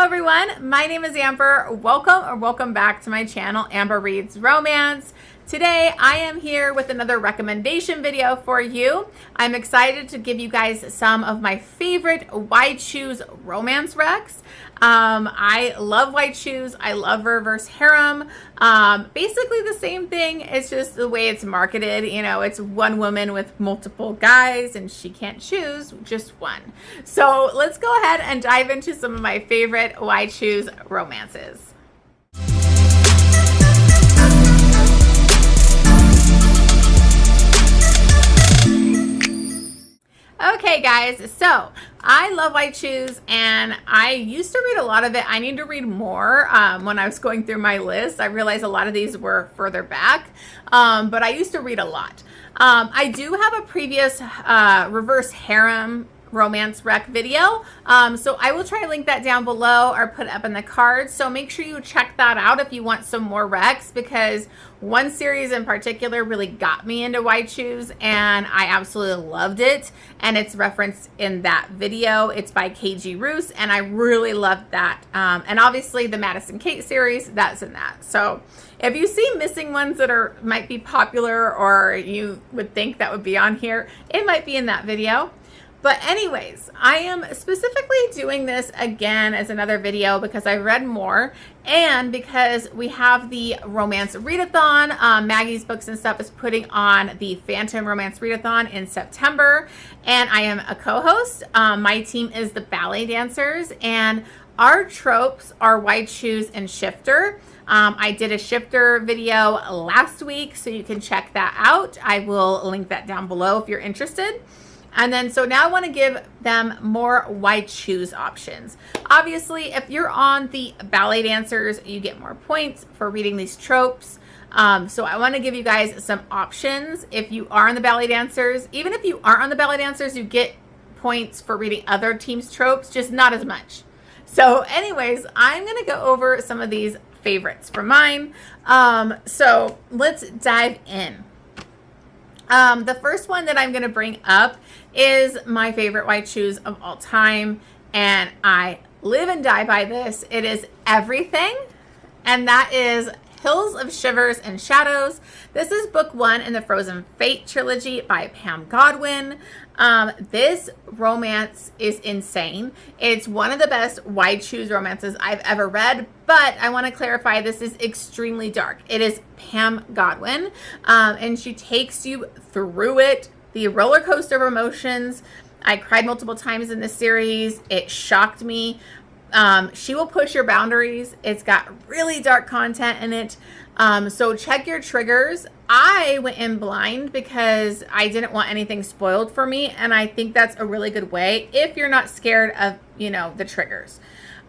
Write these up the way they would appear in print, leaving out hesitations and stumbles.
everyone, my name is Amber. Welcome back to my channel, Amber Reads Romance. Today I am here with another recommendation video for you. I'm excited to give you guys some of my favorite White Shoes romance recs. I love White Shoes. I love Reverse Harem. Basically the same thing. It's just the way it's marketed. You know, it's one woman with multiple guys and she can't choose just one. So let's go ahead and dive into some of my favorite White Shoes romances. Okay guys, so I love White Shoes and I used to read a lot of it. I need to read more. When I was going through my list, I realized a lot of these were further back, but I used to read a lot. I do have a previous Reverse Harem romance rec video, so I will try to link that down below or put it up in the cards, so make sure you check that out if you want some more recs, because one series in particular really got me into White Shoes and I absolutely loved it, and it's referenced in that video. It's by KG Roos and I really loved that, and obviously the Madison Kate series, that's in that. So if you see missing ones that might be popular or you would think that would be on here, it might be in that video. But anyways, I am specifically doing this again as another video because I read more and because we have the romance readathon. Maggie's Books and Stuff is putting on the Phantom Romance Readathon in September, and I am a co-host. My team is the Ballet Dancers, and our tropes are White Shoes and Shifter. I did a Shifter video last week, so you can check that out. I will link that down below if you're interested. And then, so now I want to give them more White Shoes options. Obviously, if you're on the Ballet Dancers, you get more points for reading these tropes. So I want to give you guys some options. If you are on the Ballet Dancers, even if you aren't on the Ballet Dancers, you get points for reading other teams' tropes, just not as much. So anyways, I'm going to go over some of these favorites for mine. So let's dive in. The first one that I'm going to bring up is my favorite White Shoes of all time, and I live and die by this. It is Everything, and that is Hills of Shivers and Shadows. This is book 1 in the Frozen Fate trilogy by Pam Godwin. This romance is insane. It's one of the best White Shoes romances I've ever read, but I want to clarify, this is extremely dark. It is Pam Godwin, and she takes you through it, the roller coaster of emotions. I cried multiple times in this series. It shocked me. She will push your boundaries. It's got really dark content in it. So check your triggers. I went in blind because I didn't want anything spoiled for me. And I think that's a really good way if you're not scared of, you know, the triggers.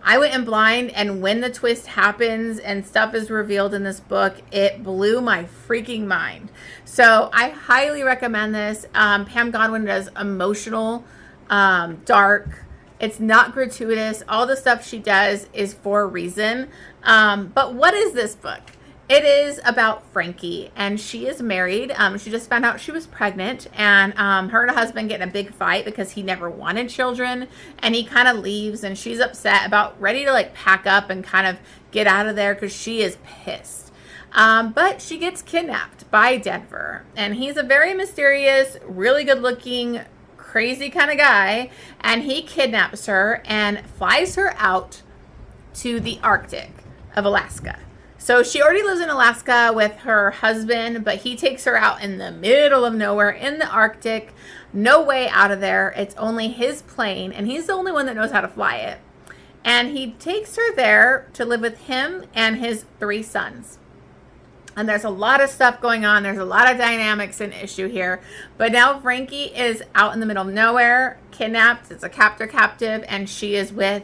I went in blind, and when the twist happens and stuff is revealed in this book, it blew my freaking mind. So I highly recommend this. Pam Godwin does emotional, dark. It's not gratuitous. All the stuff she does is for a reason. But what is this book? It is about Frankie, and she is married. She just found out she was pregnant, and her and her husband get in a big fight because he never wanted children, and he kind of leaves, and she's upset, about ready to like pack up and kind of get out of there because she is pissed. But she gets kidnapped by Denver, and he's a very mysterious, really good looking, crazy kind of guy, and he kidnaps her and flies her out to the Arctic of Alaska. So she already lives in Alaska with her husband, but he takes her out in the middle of nowhere in the Arctic. No way out of there. It's only his plane, and he's the only one that knows how to fly it. And he takes her there to live with him and his 3 sons. And there's a lot of stuff going on. There's a lot of dynamics and issue here. But now Frankie is out in the middle of nowhere, kidnapped. It's a captive, and she is with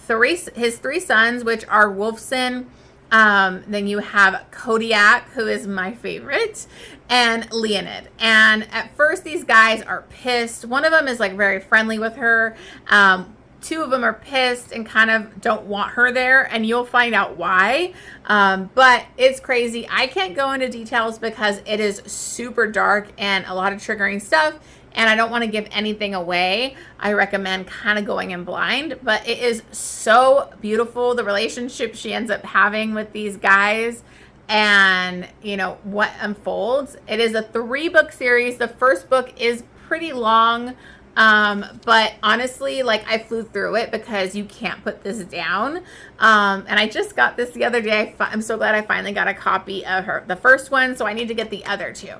his 3 sons, which are Wolfson. Then you have Kodiak, who is my favorite, and Leonid. And at first these guys are pissed. One of them is like very friendly with her. 2 of them are pissed and kind of don't want her there, and you'll find out why. But it's crazy. I can't go into details because it is super dark and a lot of triggering stuff, and I don't want to give anything away, I recommend kind of going in blind. But it is so beautiful, the relationship she ends up having with these guys, and you know what unfolds. It is a 3-book series. The first book is pretty long, but honestly, like, I flew through it because you can't put this down. And I just got this the other day. I'm so glad I finally got a copy of the first one, so I need to get the other 2.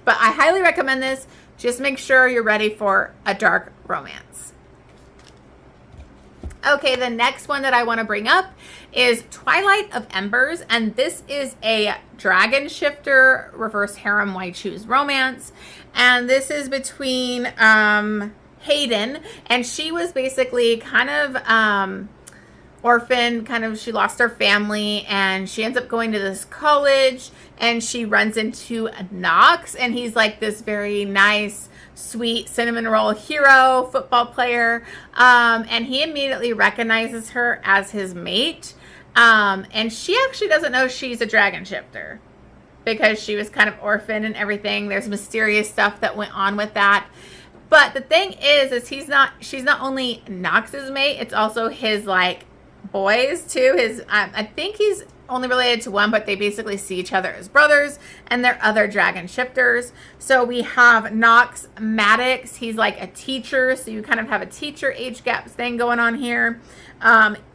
But I highly recommend this. Just make sure you're ready for a dark romance. Okay, the next one that I want to bring up is Twilight of Embers, and this is a dragon shifter reverse harem why choose romance, and this is between Hayden, and she was basically kind of orphaned, she lost her family, and she ends up going to this college, and she runs into Knox, and he's like this very nice, sweet cinnamon roll hero football player, and he immediately recognizes her as his mate, and she actually doesn't know she's a dragon shifter because she was kind of orphaned and everything. There's mysterious stuff that went on with that. But the thing is she's not only Knox's mate, it's also his like boys too. I think he's only related to one, but they basically see each other as brothers, and they're other dragon shifters. So we have Knox Maddox. He's like a teacher, so you kind of have a teacher age gap thing going on here.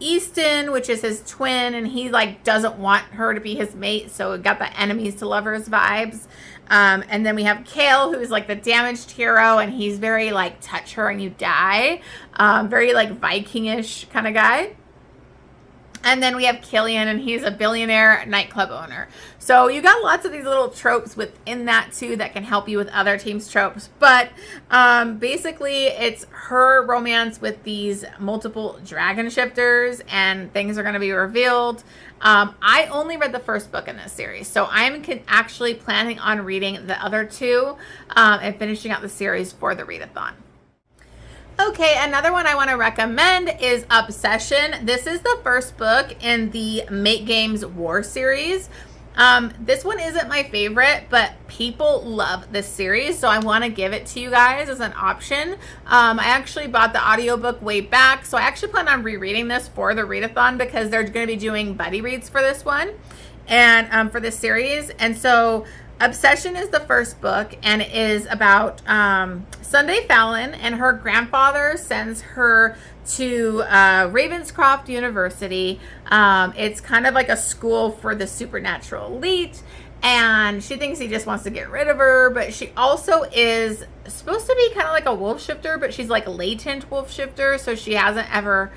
Easton, which is his twin, and he like doesn't want her to be his mate, so we got the enemies to lovers vibes. And then we have Hale, who's like the damaged hero, and he's very like touch her and you die, very like Viking-ish kind of guy. And then we have Killian, and he's a billionaire nightclub owner. So you got lots of these little tropes within that too that can help you with other teams' tropes. But basically, it's her romance with these multiple dragon shifters, and things are going to be revealed. I only read the first book in this series, so I'm actually planning on reading the other 2 and finishing out the series for the readathon. Okay, another one I want to recommend is Obsession. This is the first book in the Make Games War series. This one isn't my favorite, but people love this series, so I want to give it to you guys as an option. I actually bought the audiobook way back, so I actually plan on rereading this for the readathon because they're going to be doing buddy reads for this one and for this series. And so Obsession is the first book, and it is about Sunday Fallon, and her grandfather sends her to Ravenscroft University. It's kind of like a school for the supernatural elite, and she thinks he just wants to get rid of her, but she also is supposed to be kind of like a wolf shifter, but she's like a latent wolf shifter, so she hasn't ever,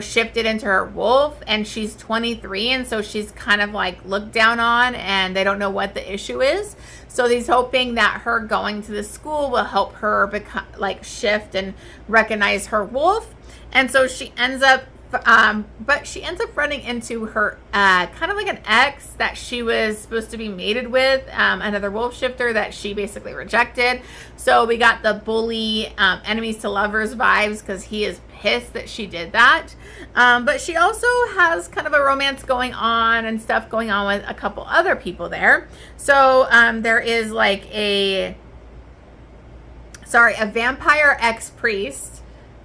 shifted into her wolf, and she's 23, and so she's kind of like looked down on, and they don't know what the issue is. So he's hoping that her going to the school will help her become like shift and recognize her wolf. And so she ends up running into her kind of like an ex that she was supposed to be mated with, another wolf shifter that she basically rejected. So we got the bully enemies to lovers vibes because he is pissed that she did that. But she also has kind of a romance going on and stuff going on with a couple other people there. So there is like a vampire ex-priest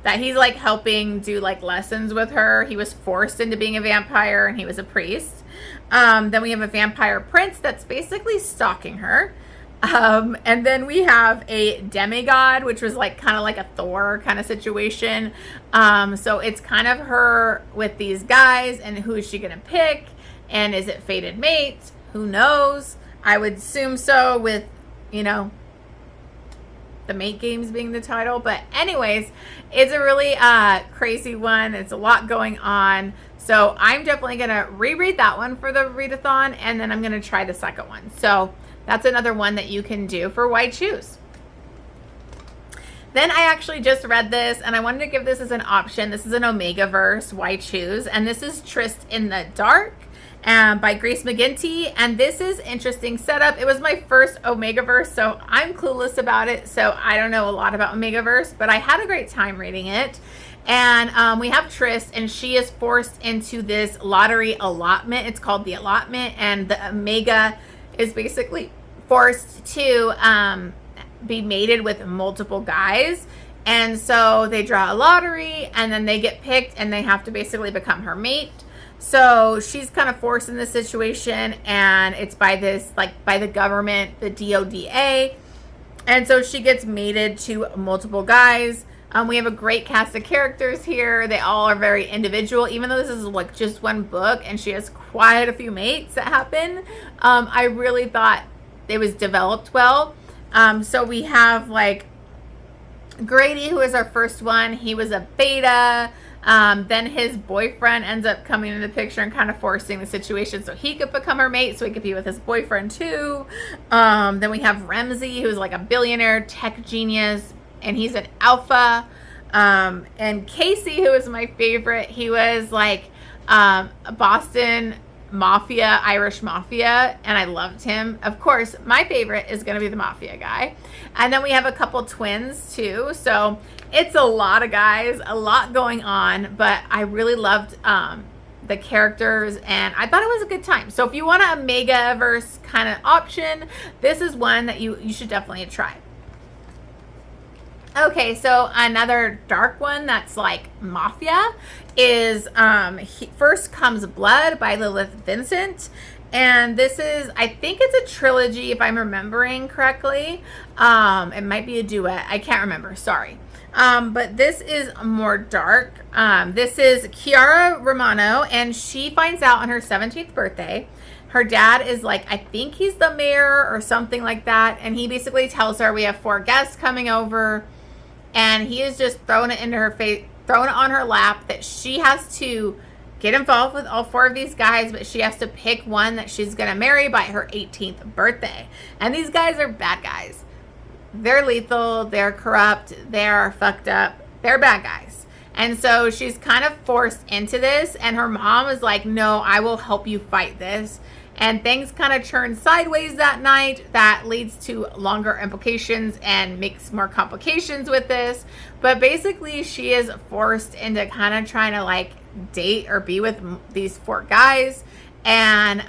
that he's like helping do like lessons with her. He was forced into being a vampire, and he was a priest. Then we have a vampire prince that's basically stalking her. And then we have a demigod, which was like kind of like a Thor kind of situation. So it's kind of her with these guys, and who is she going to pick? And is it fated mates? Who knows? I would assume so, with, the Mate Games being the title. But anyways, it's a really crazy one. It's a lot going on. So I'm definitely going to reread that one for the readathon, and then I'm going to try the second one. So that's another one that you can do for Why Choose. Then I actually just read this, and I wanted to give this as an option. This is an Omegaverse Why Choose, and this is Tryst in the Dark by Grace McGinty, and this is interesting setup. It was my first Omegaverse, so I'm clueless about it, so I don't know a lot about Omegaverse, but I had a great time reading it. And we have Tryst, and she is forced into this lottery allotment. It's called the allotment, and the Omega is basically forced to be mated with multiple guys. And so they draw a lottery and then they get picked and they have to basically become her mate. So she's kind of forced in this situation, and it's by the government, the DODA. And so she gets mated to multiple guys. We have a great cast of characters here. They all are very individual, even though this is like just one book and she has quite a few mates that happen. I really thought it was developed well. So we have like Grady, who is our first one. He was a beta. Then his boyfriend ends up coming into the picture and kind of forcing the situation so he could become her mate, so he could be with his boyfriend too. Then we have Ramsey, who's like a billionaire tech genius, and he's an alpha. And Casey, who is my favorite, he was like Boston Mafia, Irish Mafia, and I loved him. Of course, my favorite is going to be the Mafia guy. And then we have a couple twins too. So it's a lot of guys, a lot going on, but I really loved the characters, and I thought it was a good time. So if you want a Megaverse kind of option, this is one that you should definitely try. Okay, so another dark one that's like Mafia is First Comes Blood by Lillith Vincent. And this is, I think it's a trilogy if I'm remembering correctly. It might be a duet. I can't remember. Sorry. But this is more dark. This is Chiara Romano, and she finds out on her 17th birthday. Her dad is like, I think he's the mayor or something like that. And he basically tells her we have 4 guests coming over. And he is just throwing it into her face, throwing it on her lap that she has to get involved with all 4 of these guys, but she has to pick one that she's going to marry by her 18th birthday. And these guys are bad guys. They're lethal. They're corrupt. They're fucked up. They're bad guys. And so she's kind of forced into this, and her mom is like, no, I will help you fight this. And things kind of turn sideways that night. That leads to longer implications and makes more complications with this. But basically, she is forced into kind of trying to like date or be with these 4 guys. And,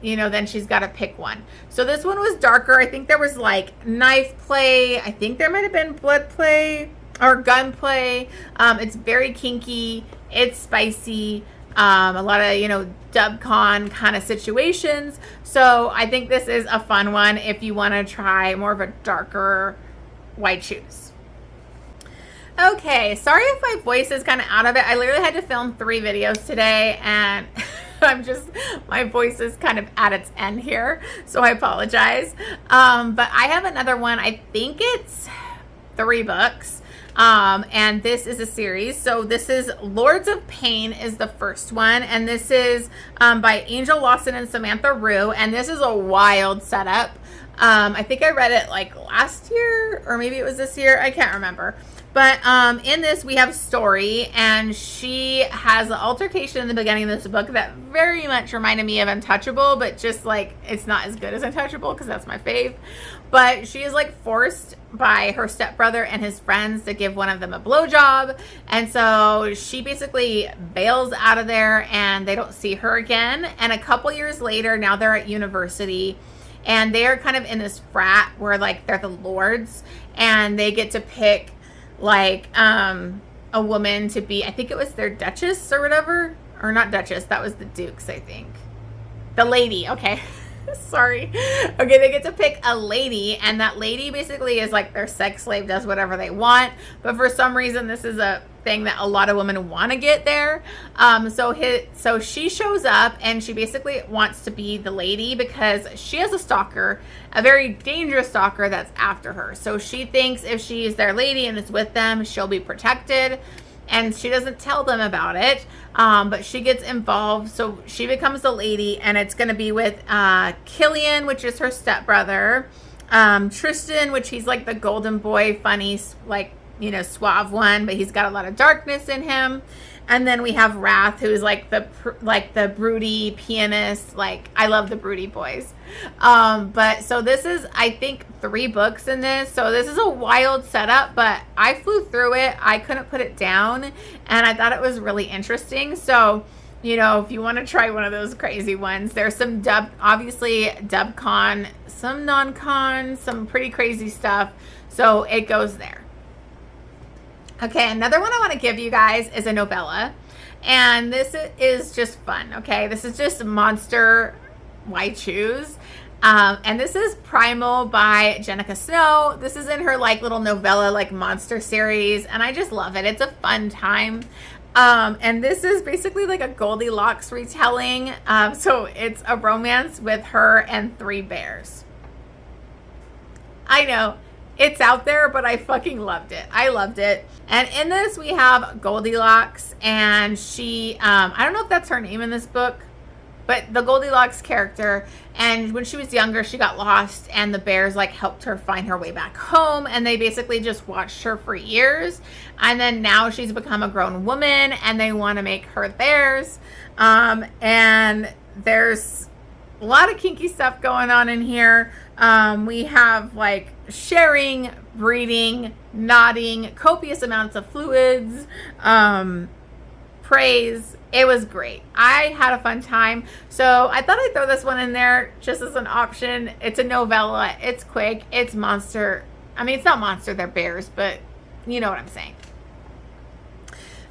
then she's got to pick one. So this one was darker. I think there was like knife play. I think there might have been blood play or gun play. It's very kinky. It's spicy. A lot of, dubcon kind of situations. So I think this is a fun one if you want to try more of a darker white shoes. Okay, sorry if my voice is kind of out of it. I literally had to film 3 videos today, and my voice is kind of at its end here, so I apologize. But I have another one. I think it's 3 books. And this is a series. So this is Lords of Pain is the first one. And this is by Angel Lawson and Samantha Rue. And this is a wild setup. I think I read it like last year, or maybe it was this year. I can't remember. But in this, we have Story, and she has an altercation in the beginning of this book that very much reminded me of Untouchable, but just like it's not as good as Untouchable because that's my fave. But she is like forced by her stepbrother and his friends to give one of them a blowjob. And so she basically bails out of there, and they don't see her again. And a couple years later, now they're at university, and they are kind of in this frat where like they're the lords, and they get to pick like a woman to be, I think it was their duchess or whatever, or not duchess, that was the dukes, I think. The lady, okay. Sorry. Okay, they get to pick a lady, and that lady basically is like their sex slave, does whatever they want. But for some reason, this is a thing that a lot of women want to get there. So she shows up, and she basically wants to be the lady because she has a stalker, a very dangerous stalker that's after her. So she thinks if she's their lady and is with them, she'll be protected. And she doesn't tell them about it, but she gets involved. So she becomes the lady, and it's going to be with Killian, which is her stepbrother, Tristan, which he's like the golden boy, funny, like, suave one, but he's got a lot of darkness in him. And then we have Wrath, who's like the broody pianist. Like, I love the broody boys. But so this is, I think, 3 books in this. So this is a wild setup, but I flew through it. I couldn't put it down, and I thought it was really interesting. So you know, if you want to try one of those crazy ones, there's some obviously dub con, some non-con, some pretty crazy stuff. So it goes there. Okay, another one I want to give you guys is a novella. And this is just fun, okay? This is just monster why choose. And this is Primal by Jenika Snow. This is in her like little novella, like monster series. And I just love it. It's a fun time. And this is basically like a Goldilocks retelling. So it's a romance with her and 3 bears. I know it's out there, but I fucking loved it. I loved it. And in this we have Goldilocks, and she, I don't know if that's her name in this book, but the Goldilocks character, and when she was younger, she got lost, and the bears like helped her find her way back home, and they basically just watched her for years. And then now she's become a grown woman, and they want to make her theirs. And there's a lot of kinky stuff going on in here. We have like sharing, breeding, nodding, copious amounts of fluids, praise. It was great. I had a fun time. So I thought I'd throw this one in there just as an option. It's a novella. It's quick. It's monster. I mean, it's not monster. They're bears, but you know what I'm saying.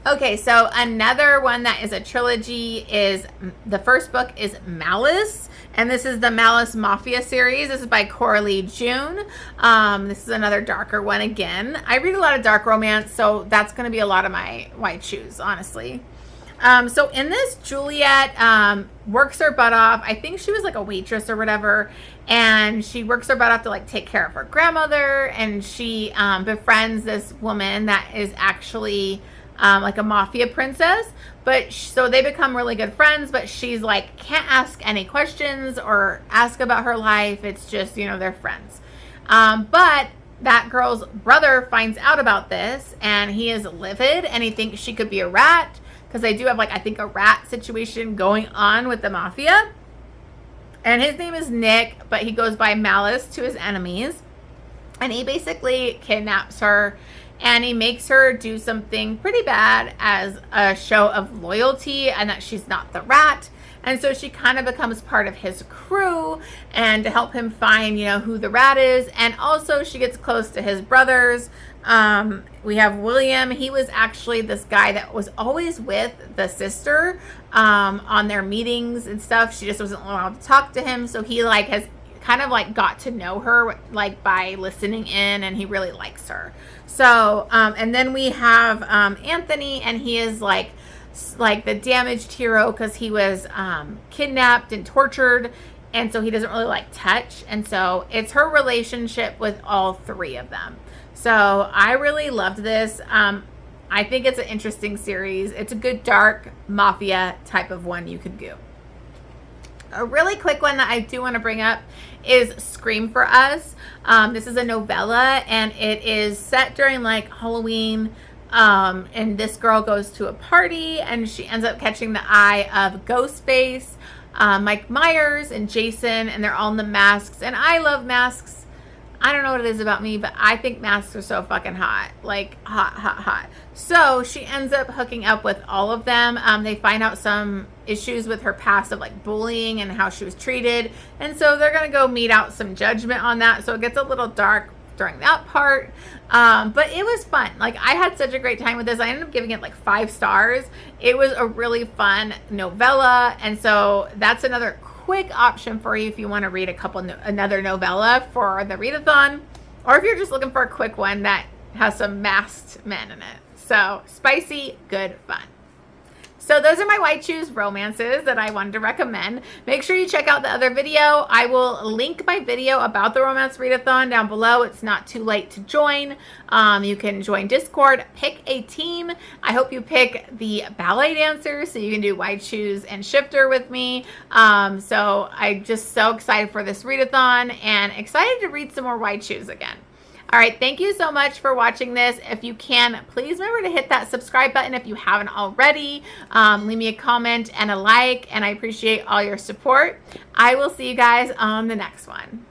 Okay, so another one that is a trilogy is, the first book is Malice, and this is the Malice Mafia series. This is by Coralee June. This is another darker one again. I read a lot of dark romance, so that's going to be a lot of my why choose, honestly. So in this, Juliet works her butt off. I think she was like a waitress or whatever, and she works her butt off to like take care of her grandmother, and she befriends this woman that is actually like a mafia princess, but so they become really good friends, but she's like can't ask any questions or ask about her life. It's just, you know, they're friends. But that girl's brother finds out about this, and he is livid, and he thinks she could be a rat, because they do have like, I think, a rat situation going on with the mafia. And his name is Nick, but he goes by Malice to his enemies, and he basically kidnaps her, and he makes her do something pretty bad as a show of loyalty, and that she's not the rat. And so she kind of becomes part of his crew, and to help him find, you know, who the rat is. And also she gets close to his brothers. We have William. He was actually this guy that was always with the sister on their meetings and stuff. She just wasn't allowed to talk to him. So he like has kind of like got to know her like by listening in, and he really likes her. So, and then we have Anthony, and he is like the damaged hero because he was kidnapped and tortured, and so he doesn't really like touch. And so it's her relationship with all 3 of them. So I really loved this. I think it's an interesting series. It's a good dark mafia type of one you could do. A really quick one that I do want to bring up is Scream for Us. This is a novella, and it is set during like Halloween. And this girl goes to a party, and she ends up catching the eye of Ghostface, Mike Myers, and Jason, and they're all in the masks. And I love masks. I don't know what it is about me, but I think masks are so fucking hot. Like, hot, hot, hot. So she ends up hooking up with all of them. They find out some issues with her past of like bullying and how she was treated. And so they're going to go mete out some judgment on that. So it gets a little dark during that part. But it was fun. Like, I had such a great time with this. I ended up giving it like 5 stars. It was a really fun novella. And so that's another quick option for you if you want to read another novella for the readathon, or if you're just looking for a quick one that has some masked men in it. So spicy, good fun. So those are my why choose romances that I wanted to recommend. Make sure you check out the other video. I will link my video about the romance readathon down below. It's not too late to join. You can join Discord, pick a team. I hope you pick the ballet dancers so you can do why choose and shifter with me. So I'm just so excited for this readathon and excited to read some more why choose again. All right, thank you so much for watching this. If you can, please remember to hit that subscribe button if you haven't already. Leave me a comment and a like, and I appreciate all your support. I will see you guys on the next one.